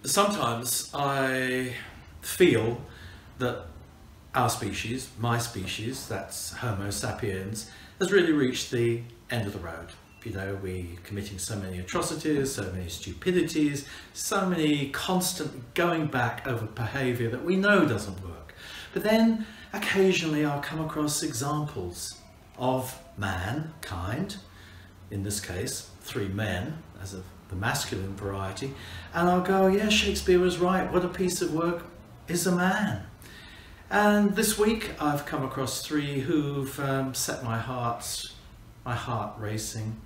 Sometimes I feel that our species, my species, that's Homo sapiens, has really reached the end of the road. You know, we're committing so many atrocities, so many stupidities, so many constant going back over behaviour that we know doesn't work. But then occasionally I'll come across examples of mankind, in this case 3 men as of the masculine variety, and I'll go, yeah, Shakespeare was right, what a piece of work is a man. And this week I've come across 3 who've set my heart racing.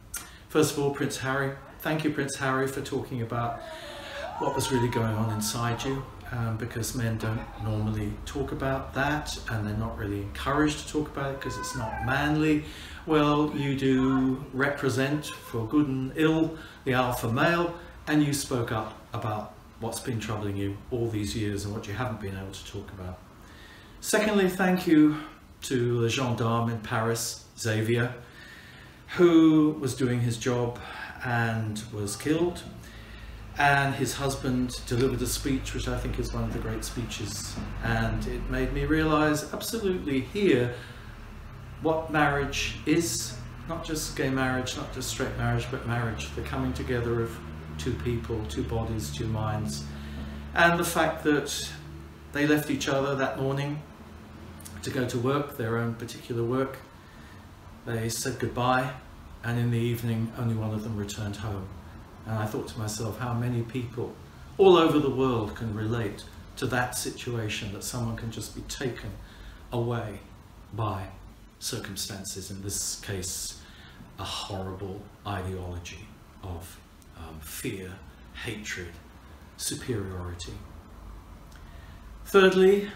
First of all, Prince Harry. Thank you, Prince Harry, for talking about what was really going on inside you, because men don't normally talk about that, and they're not really encouraged to talk about it because it's not manly. Well, you do represent, for good and ill, the alpha male, and you spoke up about what's been troubling you all these years and what you haven't been able to talk about. Secondly, thank you to the gendarme in Paris, Xavier, who was doing his job and was killed, and his husband delivered a speech which I think is one of the great speeches, and it made me realize absolutely here what marriage is. Not just gay marriage, not just straight marriage, but marriage, the coming together of 2 people, 2 bodies, 2 minds, and the fact that they left each other that morning to go to work, their own particular work. They said goodbye, and in the evening only one of them returned home. And I thought to myself, how many people all over the world can relate to that situation, that someone can just be taken away by circumstances, in this case a horrible ideology of fear, hatred, superiority. Thirdly,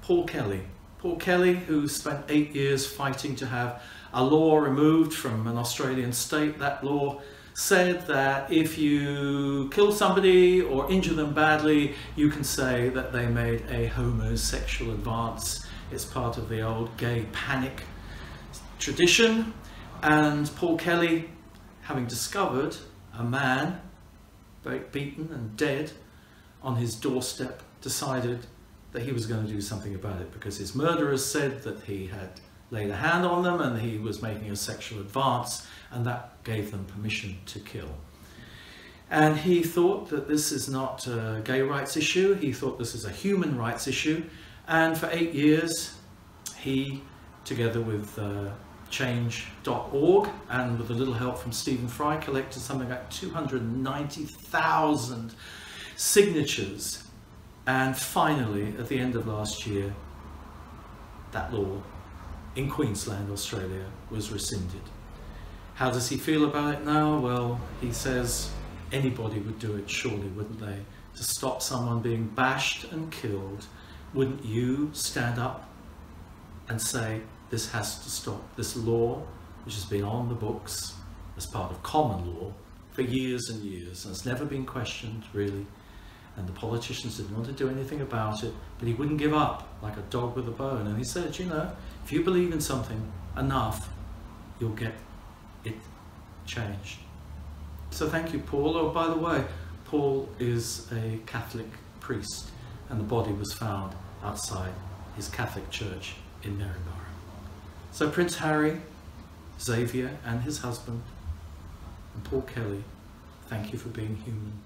Paul Kelly. Paul Kelly, who spent 8 years fighting to have a law removed from an Australian state. That law said that if you kill somebody or injure them badly, you can say that they made a homosexual advance. It's part of the old gay panic tradition. And Paul Kelly, having discovered a man beaten and dead on his doorstep, decided that he was going to do something about it, because his murderers said that he had laid a hand on them and he was making a sexual advance, and that gave them permission to kill. And he thought that this is not a gay rights issue, he thought this is a human rights issue, and for 8 years he, together with change.org and with a little help from Stephen Fry, collected something like 290,000 signatures. And finally, at the end of last year, that law in Queensland, Australia, was rescinded. How does he feel about it now? Well, he says anybody would do it, surely, wouldn't they? To stop someone being bashed and killed, wouldn't you stand up and say, this has to stop? This law, which has been on the books as part of common law for years and years, and it's never been questioned, really. And the politicians didn't want to do anything about it, but he wouldn't give up, like a dog with a bone. And he said, you know, if you believe in something enough, you'll get it changed. So thank you, Paul. Oh, by the way, Paul is a Catholic priest, and the body was found outside his Catholic church in Maryborough. So Prince Harry, Xavier and his husband, and Paul Kelly, thank you for being human.